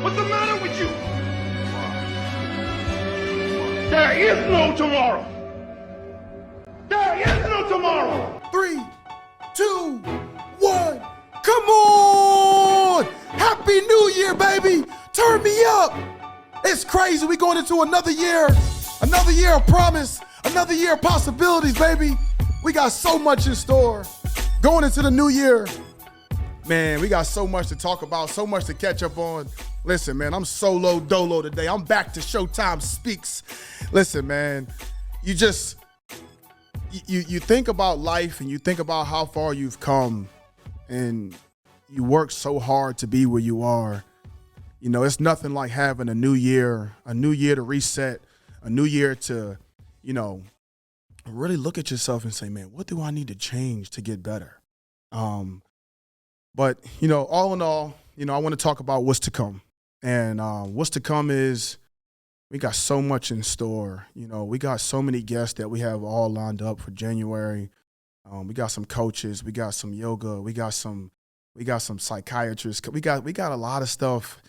What's the matter with you? There is no tomorrow. There is no tomorrow. 3, 2, 1. Come on! Happy New Year, baby! Turn me up! It's crazy. We going into another year of promise, another year of possibilities, baby. We got so much in store. Going into the new year, man, we got so much to talk about, so much to catch up on. Listen, man, I'm solo dolo today. I'm back to Showtime Speaks. Listen, man, you think about life and you think about how far you've come and you work so hard to be where you are. You know, it's nothing like having a new year to reset, a new year to, you know, really look at yourself and say, man, what do I need to change to get better? But, you know, all in all, you know, I want to talk about what's to come. And what's to come is we got so much in store. You know, we got so many guests that we have all lined up for January. We got some coaches, we got some yoga, we got some psychiatrists. We got a lot of stuff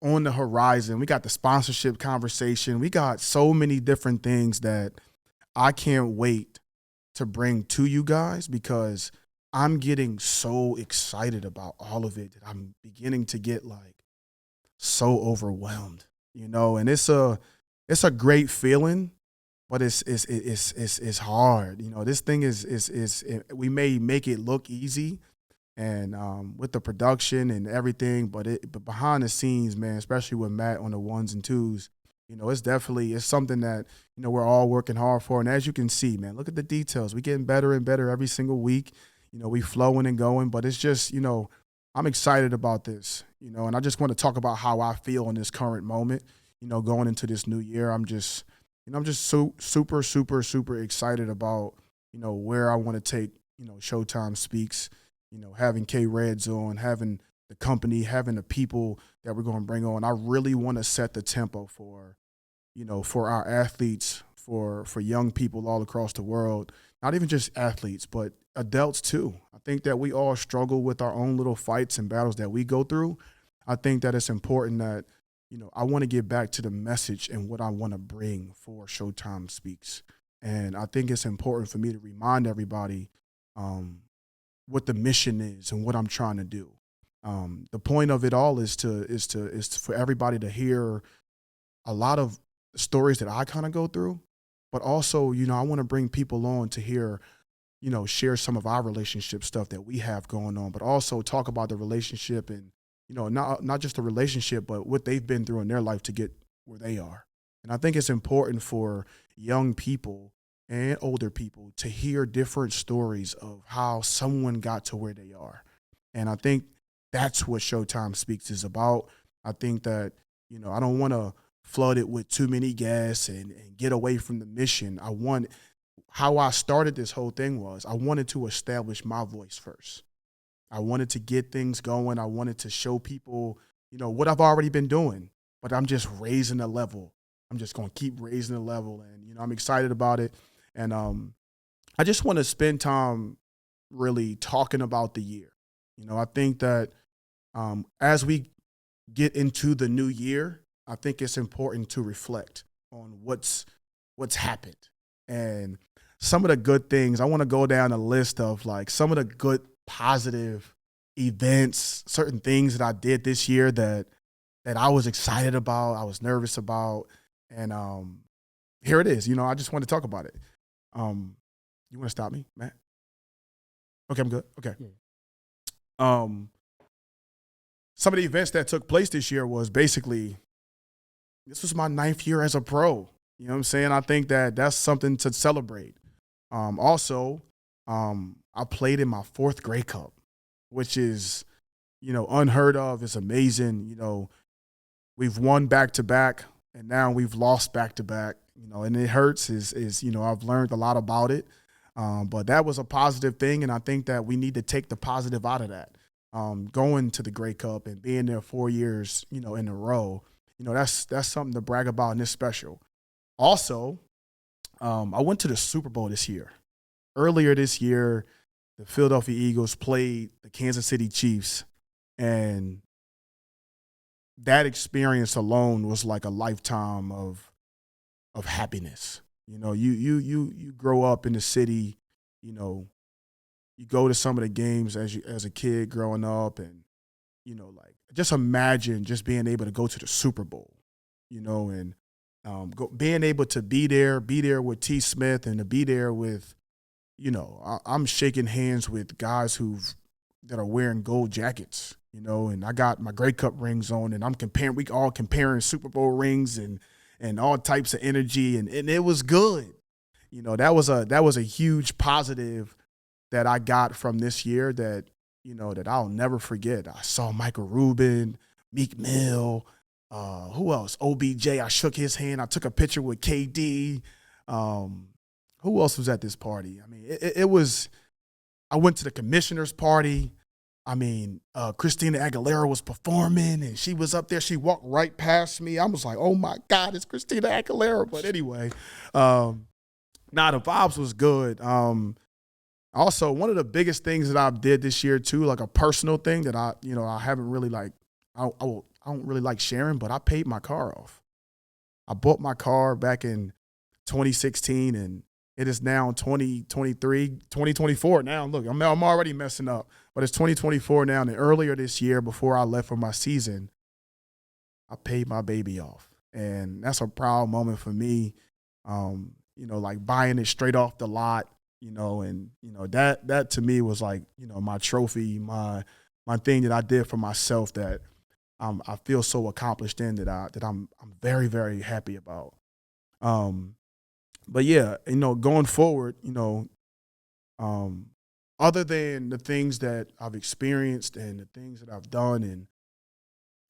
on the horizon. We got the sponsorship conversation. We got so many different things that I can't wait to bring to you guys because I'm getting so excited about all of it that I'm beginning to get like so overwhelmed, you know, and it's a great feeling, but it's hard. You know, this thing is we may make it look easy and with the production and everything, but behind the scenes, man, especially with Matt on the ones and twos, you know, it's something that, you know, we're all working hard for. And as you can see, man, look at the details. We're getting better and better every single week. You know, we flowing and going, but it's just, you know, I'm excited about this, you know, and I just want to talk about how I feel in this current moment, you know, going into this new year. I'm just super excited about, you know, where I want to take, you know, Showtime Speaks, you know, having K Reds on, having the company, having the people that we're going to bring on. I really want to set the tempo for, you know, for our athletes, for young people all across the world, not even just athletes, but adults too. I think that we all struggle with our own little fights and battles that we go through. I think that it's important that, you know, I want to get back to the message and what I want to bring for Showtime Speaks. And I think it's important for me to remind everybody what the mission is and what I'm trying to do. The point of it all is for everybody to hear a lot of stories that I kind of go through, but also, you know, I want to bring people on to hear, you know, share some of our relationship stuff that we have going on, but also talk about the relationship and, you know, not just the relationship, but what they've been through in their life to get where they are. And I think it's important for young people and older people to hear different stories of how someone got to where they are. And I think that's what Showtime Speaks is about. I think that, you know, I don't want to flood it with too many guests and get away from the mission. How I started this whole thing was I wanted to establish my voice first. I wanted to get things going. I wanted to show people, you know, what I've already been doing, but I'm just raising the level. I'm just going to keep raising the level. And, you know, I'm excited about it. And I just want to spend time really talking about the year. You know, I think that as we get into the new year, I think it's important to reflect on what's happened and some of the good things. I want to go down a list of like some of the good positive events, certain things that I did this year that I was excited about, I was nervous about, and here it is. You know, I just want to talk about it. You want to stop me, Matt? Okay, I'm good. Okay. Yeah. Some of the events that took place this year was basically, this was my 9th year as a pro. You know what I'm saying? I think that that's something to celebrate. Also, I played in my 4th Grey Cup, which is, you know, unheard of. It's amazing. You know, we've won back-to-back, and now we've lost back-to-back, you know, and it hurts is you know, I've learned a lot about it. But that was a positive thing, and I think that we need to take the positive out of that. Going to the Grey Cup and being there 4 years, you know, in a row, you know, that's something to brag about, and it's special. Also, I went to the Super Bowl this year. Earlier this year, the Philadelphia Eagles played the Kansas City Chiefs, and that experience alone was like a lifetime of happiness. You grow up in the city, you know, you go to some of the games as a kid growing up, and like just imagine just being able to go to the Super Bowl, and being able to be there with T. Smith, and to be there with, I'm shaking hands with guys that are wearing gold jackets, and I got my Grey Cup rings on, and we all comparing Super Bowl rings and all types of energy, and it was good. That was a huge positive that I got from this year that I'll never forget. I saw Michael Rubin, Meek Mill, who else? OBJ. I shook his hand. I took a picture with KD. Who else was at this party? I mean, it was. I went to the commissioner's party. I mean, Christina Aguilera was performing, and she was up there. She walked right past me. I was like, "Oh my God, it's Christina Aguilera!" But anyway, the vibes was good. Also, one of the biggest things that I did this year too, like a personal thing that I haven't really like, I don't really like sharing, but I paid my car off. I bought my car back in 2016, and it is now 2024 now. Look, I'm already messing up, but it's 2024 now. And earlier this year, before I left for my season, I paid my baby off, and that's a proud moment for me. Like buying it straight off the lot. That to me was like, my trophy, my thing that I did for myself that I feel so accomplished in that I'm very, very happy about. But yeah, going forward, other than the things that I've experienced and the things that I've done, and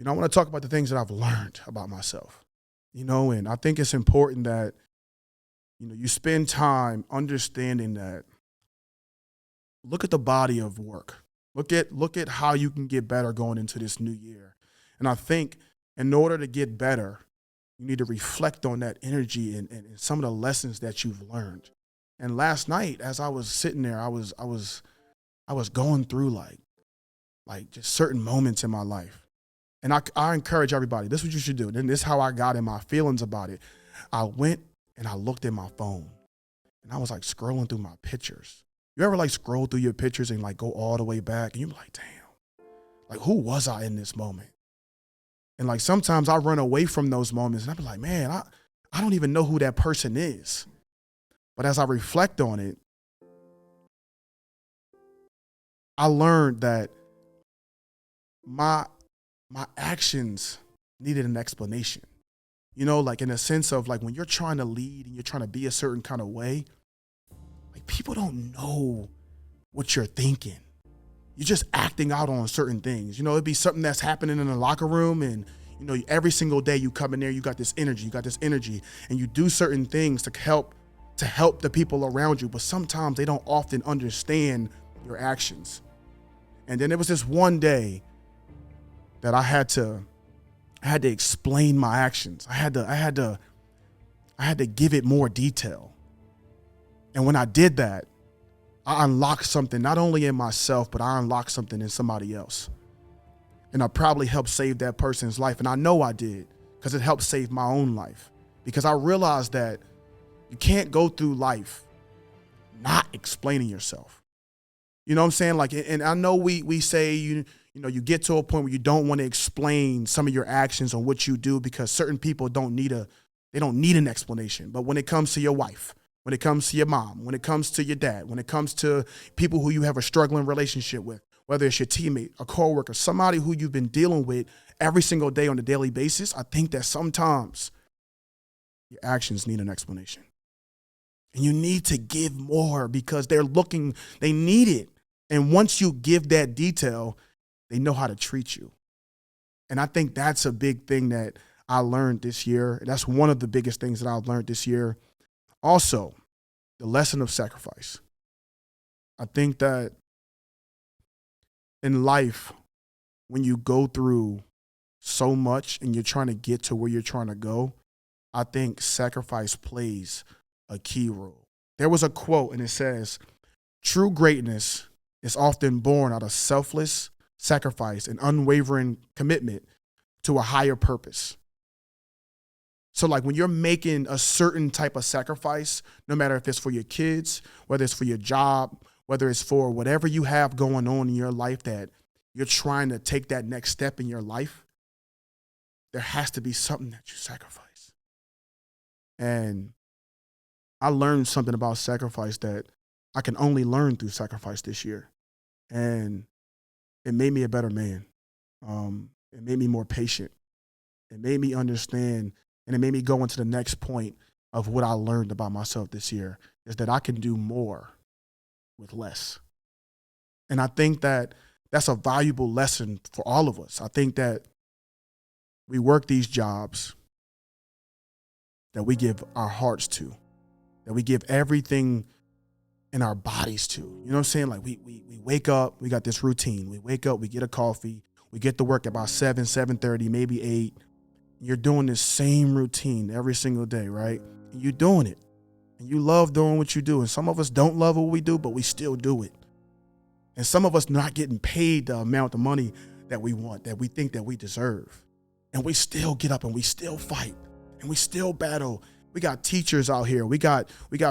I want to talk about the things that I've learned about myself. And I think it's important that you spend time understanding that. Look at the body of work. Look at how you can get better going into this new year. And I think in order to get better, you need to reflect on that energy and some of the lessons that you've learned. And last night, as I was sitting there, I was going through like just certain moments in my life. And I encourage everybody, this is what you should do. And this is how I got in my feelings about it. I went and I looked at my phone, and I was like scrolling through my pictures. You ever like scroll through your pictures and like go all the way back, and you're like, damn, like who was I in this moment? And like sometimes I run away from those moments, and I'm like, man, I don't even know who that person is. But as I reflect on it, I learned that my actions needed an explanation. Like in a sense of like when you're trying to lead and you're trying to be a certain kind of way, like people don't know what you're thinking. You're just acting out on certain things. It'd be something that's happening in the locker room, and every single day you come in there, you got this energy, and you do certain things to help the people around you, but sometimes they don't often understand your actions. And then there was this one day that I had to explain my actions. I had to give it more detail. And when I did that, I unlocked something not only in myself, but I unlocked something in somebody else. And I probably helped save that person's life. And I know I did, because it helped save my own life. Because I realized that you can't go through life not explaining yourself. You know what I'm saying? Like, and I know we say, you get to a point where you don't want to explain some of your actions on what you do, because certain people don't need an explanation. But when it comes to your wife, when it comes to your mom, when it comes to your dad, when it comes to people who you have a struggling relationship with, whether it's your teammate, a coworker, somebody who you've been dealing with every single day on a daily basis, I think that sometimes your actions need an explanation. And you need to give more, because they need it. And once you give that detail, they know how to treat you. And I think that's a big thing that I learned this year. That's one of the biggest things that I've learned this year. Also, the lesson of sacrifice. I think that in life, when you go through so much and you're trying to get to where you're trying to go, I think sacrifice plays a key role. There was a quote, and it says, "True greatness is often born out of selfless sacrifice and unwavering commitment to a higher purpose. So like when you're making a certain type of sacrifice, no matter if it's for your kids, whether it's for your job, whether it's for whatever you have going on in your life that you're trying to take that next step in your life, there has to be something that you sacrifice. And I learned something about sacrifice that I can only learn through sacrifice this year. And it made me a better man. It made me more patient. It made me understand, and it made me go into the next point of what I learned about myself this year, is that I can do more with less. And I think that that's a valuable lesson for all of us. I think that we work these jobs that we give our hearts to, that we give everything in our bodies to. You know what I'm saying? Like we wake up, we got this routine. We wake up, we get a coffee, we get to work at about 7:30, maybe 8. You're doing this same routine every single day, right? And you're doing it. And you love doing what you do. And some of us don't love what we do, but we still do it. And some of us not getting paid the amount of money that we want, that we think that we deserve. And we still get up and we still fight and we still battle. We got teachers out here. We got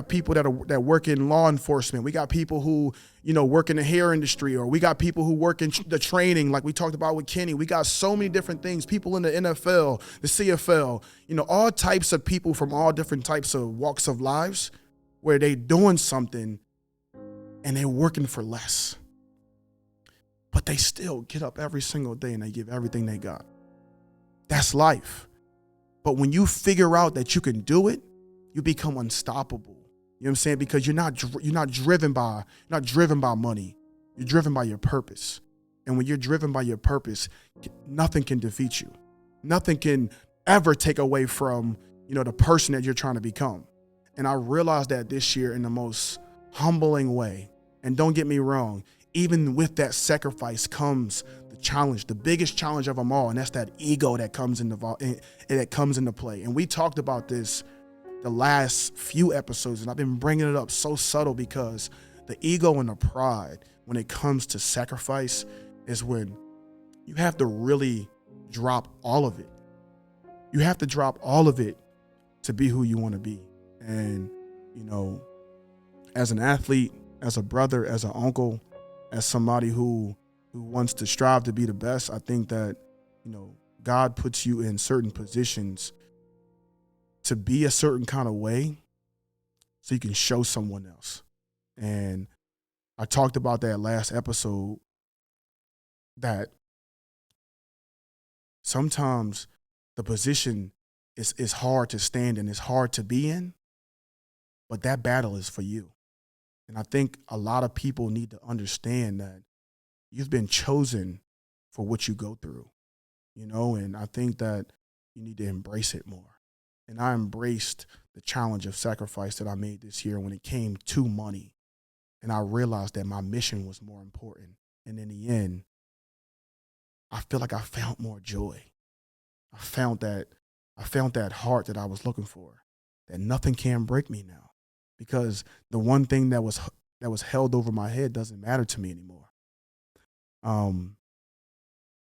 people that work in law enforcement. We got people who, work in the hair industry, or we got people who work in the training, like we talked about with Kenny. We got so many different things. People in the NFL, the CFL, all types of people from all different types of walks of lives, where they doing something and they working for less. But they still get up every single day and they give everything they got. That's life. But when you figure out that you can do it, you become unstoppable. You know what I'm saying? Because you're not driven by money. You're driven by your purpose. And when you're driven by your purpose, nothing can defeat you. Nothing can ever take away from, the person that you're trying to become. And I realized that this year in the most humbling way. And don't get me wrong, even with that sacrifice comes the challenge, the biggest challenge of them all, and that's that ego that comes into play. And we talked about this the last few episodes, and I've been bringing it up so subtle because the ego and the pride, when it comes to sacrifice, is when you have to really drop all of it. You have to drop all of it to be who you want to be. And, as an athlete, as a brother, as an uncle, as somebody who wants to strive to be the best, I think that, God puts you in certain positions to be a certain kind of way so you can show someone else. And I talked about that last episode, that sometimes the position is hard to stand in, it's hard to be in, but that battle is for you. And I think a lot of people need to understand that you've been chosen for what you go through, and I think that you need to embrace it more. And I embraced the challenge of sacrifice that I made this year when it came to money. And I realized that my mission was more important. And in the end, I feel like I found more joy. I found that heart that I was looking for, that nothing can break me now, because the one thing that was held over my head doesn't matter to me anymore.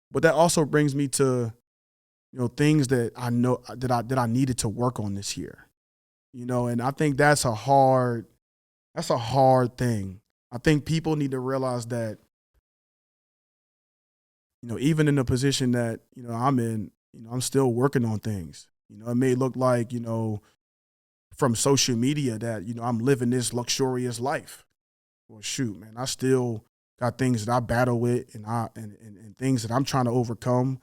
But that also brings me to, things that I know that I needed to work on this year, and I think that's a hard thing. I think people need to realize that, even in the position that, I'm in, I'm still working on things. It may look like, from social media that, I'm living this luxurious life. Well, shoot, man, I still got things that I battle with and things that I'm trying to overcome.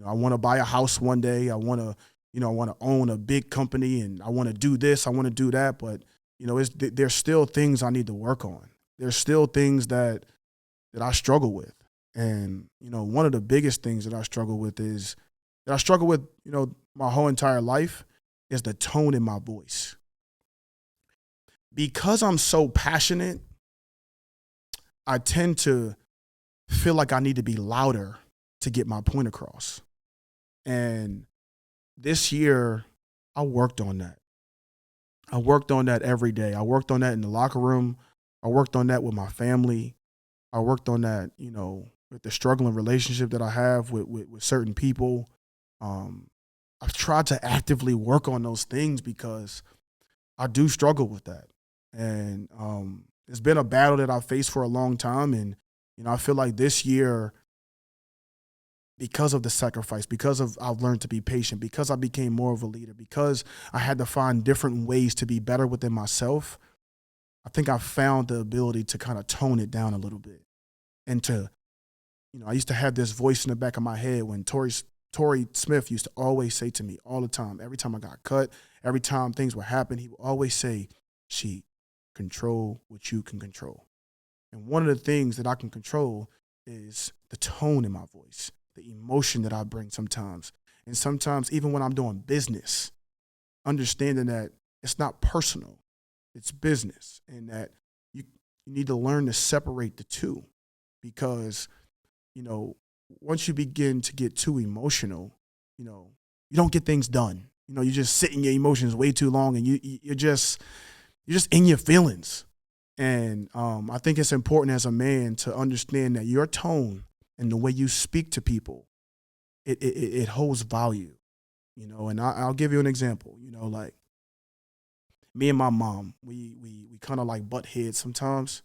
I want to buy a house one day. I want to own a big company, and I want to do this. I want to do that. But, there's still things I need to work on. There's still things that I struggle with. And, one of the biggest things that I struggle with my whole entire life is the tone in my voice. Because I'm so passionate, I tend to feel like I need to be louder to get my point across. And this year, I worked on that. I worked on that every day. I worked on that in the locker room. I worked on that with my family. I worked on that, with the struggling relationship that I have with certain people. I've tried to actively work on those things because I do struggle with that. And it's been a battle that I've faced for a long time. And, I feel like this year, because of the sacrifice, because of I've learned to be patient, because I became more of a leader, because I had to find different ways to be better within myself, I think I found the ability to kind of tone it down a little bit. And to, I used to have this voice in the back of my head when Torrey Smith used to always say to me all the time, every time I got cut, every time things would happen, he would always say, "She, control what you can control." And one of the things that I can control is the tone in my voice, the emotion that I bring sometimes. And sometimes, even when I'm doing business, understanding that it's not personal, it's business, and that you need to learn to separate the two. Because, once you begin to get too emotional, you don't get things done. You just sit in your emotions way too long, and you're just in your feelings. And I think it's important as a man to understand that your tone and the way you speak to people, it holds value. And I'll give you an example. Like me and my mom, we kind of like butt heads sometimes,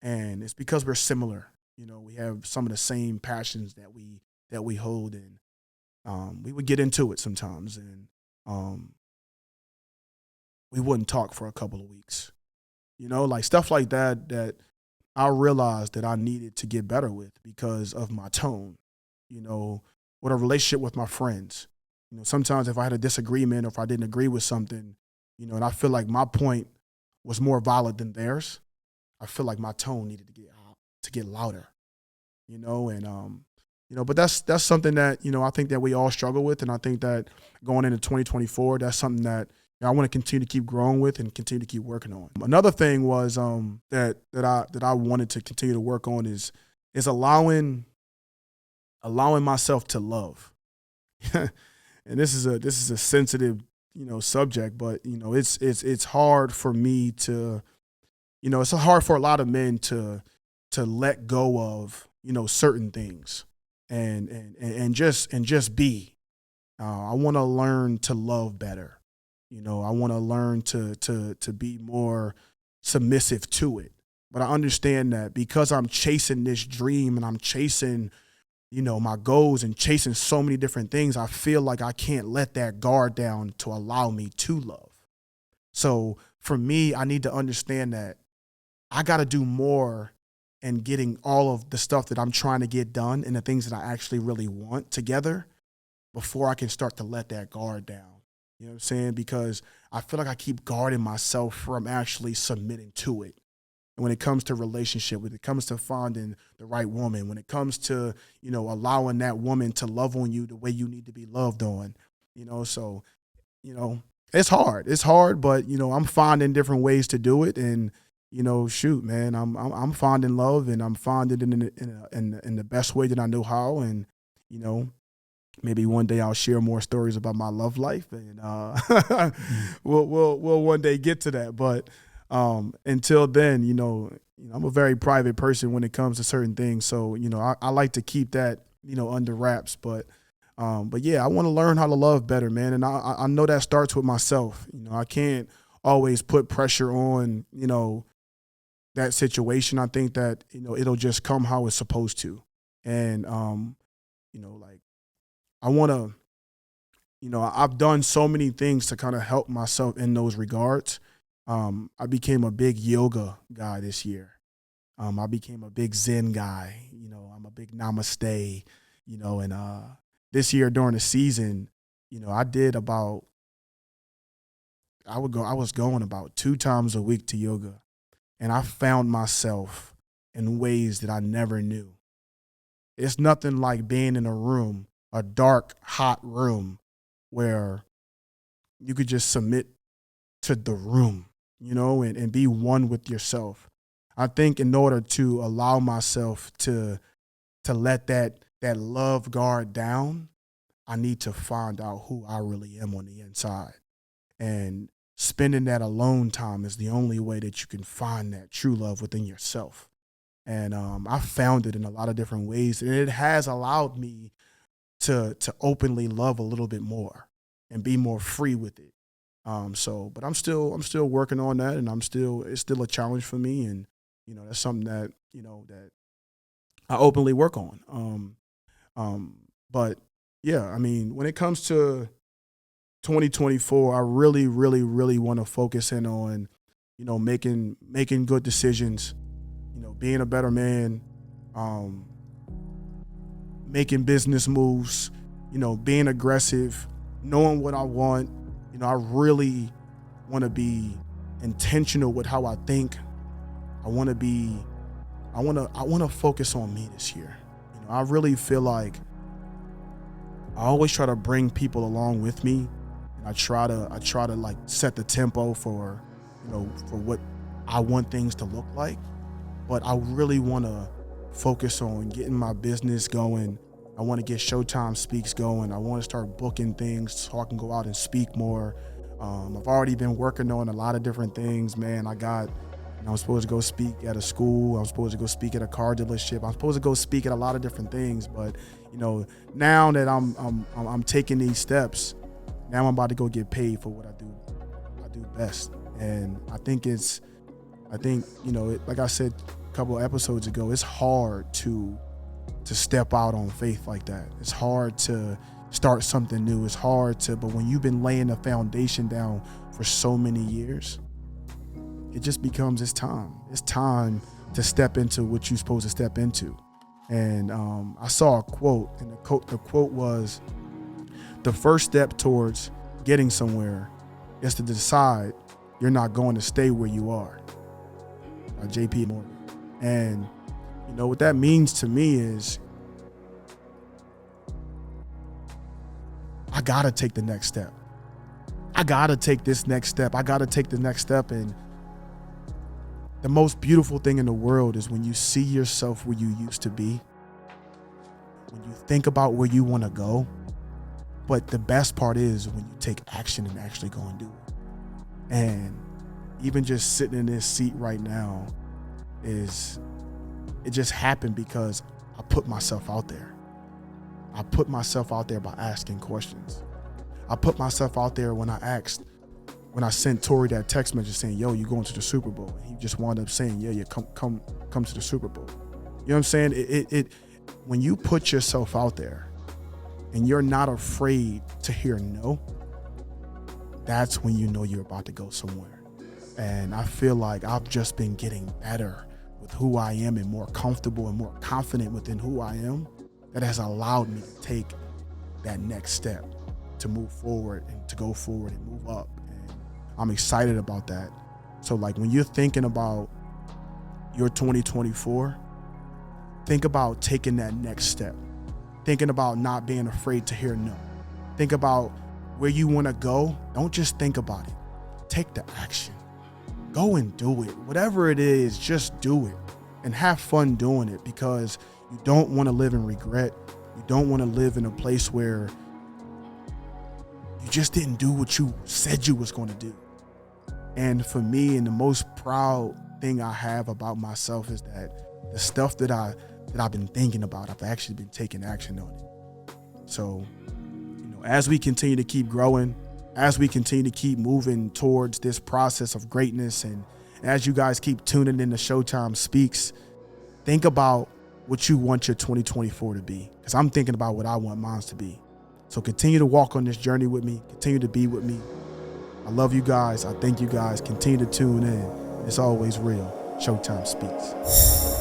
and it's because we're similar. We have some of the same passions that we hold, and we would get into it sometimes, and we wouldn't talk for a couple of weeks. Like stuff like that I realized that I needed to get better with because of my tone. With a relationship with my friends. Sometimes if I had a disagreement or if I didn't agree with something, and I feel like my point was more valid than theirs, I feel like my tone needed to get louder. But that's something that, I think that we all struggle with. And I think that going into 2024, that's something that I want to continue to keep growing with and continue to keep working on. Another thing was that I wanted to continue to work on is allowing myself to love. And this is a sensitive, subject, but it's hard for me to, it's hard for a lot of men to let go of, certain things and just be. I want to learn to love better. I want to learn to be more submissive to it. But I understand that because I'm chasing this dream and I'm chasing, my goals and chasing so many different things, I feel like I can't let that guard down to allow me to love. So for me, I need to understand that I got to do more in getting all of the stuff that I'm trying to get done and the things that I actually really want together before I can start to let that guard down. You know what I'm saying? Because I feel like I keep guarding myself from actually submitting to it. And when it comes to relationship, when it comes to finding the right woman, when it comes to, allowing that woman to love on you the way you need to be loved on, so, it's hard. It's hard, but, I'm finding different ways to do it. And, shoot, man, I'm finding love, and I'm finding it in the best way that I know how. And, maybe one day I'll share more stories about my love life, and we'll one day get to that. But until then, I'm a very private person when it comes to certain things. So, I like to keep that, under wraps. But yeah, I want to learn how to love better, man. And I know that starts with myself. I can't always put pressure on, that situation. I think that, it'll just come how it's supposed to. And, like I want to, I've done so many things to kind of help myself in those regards. I became a big yoga guy this year. I became a big Zen guy. I'm a big namaste, and this year during the season, I was going about 2 times a week to yoga, and I found myself in ways that I never knew. It's nothing like being in a dark, hot room where you could just submit to the room, and be one with yourself. I think in order to allow myself to let that love guard down, I need to find out who I really am on the inside. And spending that alone time is the only way that you can find that true love within yourself. And I found it in a lot of different ways, and it has allowed me to openly love a little bit more and be more free with it. But I'm still working on that, and it's still a challenge for me, and that's something that that I openly work on. But yeah, I mean, when it comes to 2024, I really, really, really want to focus in on, making good decisions, being a better man, making business moves, being aggressive, knowing what I want. I really want to be intentional with how I think. I want to focus on me this year. I really feel like I always try to bring people along with me. And I try to like set the tempo for what I want things to look like. But I really want to focus on getting my business going. I want to get Showtime Speaks going. I want to start booking things so I can go out and speak more. I've already been working on a lot of different things, man. I'm supposed to go speak at a school. I'm supposed to go speak at a car dealership. I'm supposed to go speak at a lot of different things. But now that I'm taking these steps, now I'm about to go get paid for what I do best. And I think like I said a couple of episodes ago, it's hard to step out on faith like that. It's hard to start something new. It's hard but when you've been laying the foundation down for so many years, it just becomes it's time to step into what you're supposed to step into. And I saw a quote, and the quote was, the first step towards getting somewhere is to decide you're not going to stay where you are, by J.P. Morgan. And what that means to me is I gotta take the next step. I gotta take this next step. I gotta take the next step. And the most beautiful thing in the world is when you see yourself where you used to be, when you think about where you want to go. But the best part is when you take action and actually go and do it. And even just sitting in this seat right now it just happened because I put myself out there. I put myself out there by asking questions. I put myself out there when I sent Tori that text message saying, yo, you going to the Super Bowl? And he just wound up saying, yeah, come to the Super Bowl. You know what I'm saying? It when you put yourself out there and you're not afraid to hear no, that's when you know you're about to go somewhere. And I feel like I've just been getting better with who I am and more comfortable and more confident within who I am. That has allowed me to take that next step, to move forward and to go forward and move up. And I'm excited about that. So like when you're thinking about your 2024, think about taking that next step. Thinking about not being afraid to hear no. Think about where you want to go. Don't just think about it. Take the action. Go and do it. Whatever it is, just do it and have fun doing it, because you don't want to live in regret. You don't want to live in a place where you just didn't do what you said you was going to do. And for me, and the most proud thing I have about myself is that the stuff that I've been thinking about, I've actually been taking action on it. So, as we continue to keep growing, as we continue to keep moving towards this process of greatness, and as you guys keep tuning in to Showtime Speaks, think about what you want your 2024 to be, because I'm thinking about what I want mine to be. So continue to walk on this journey with me. Continue to be with me. I love you guys. I thank you guys. Continue to tune in. It's always real. Showtime Speaks.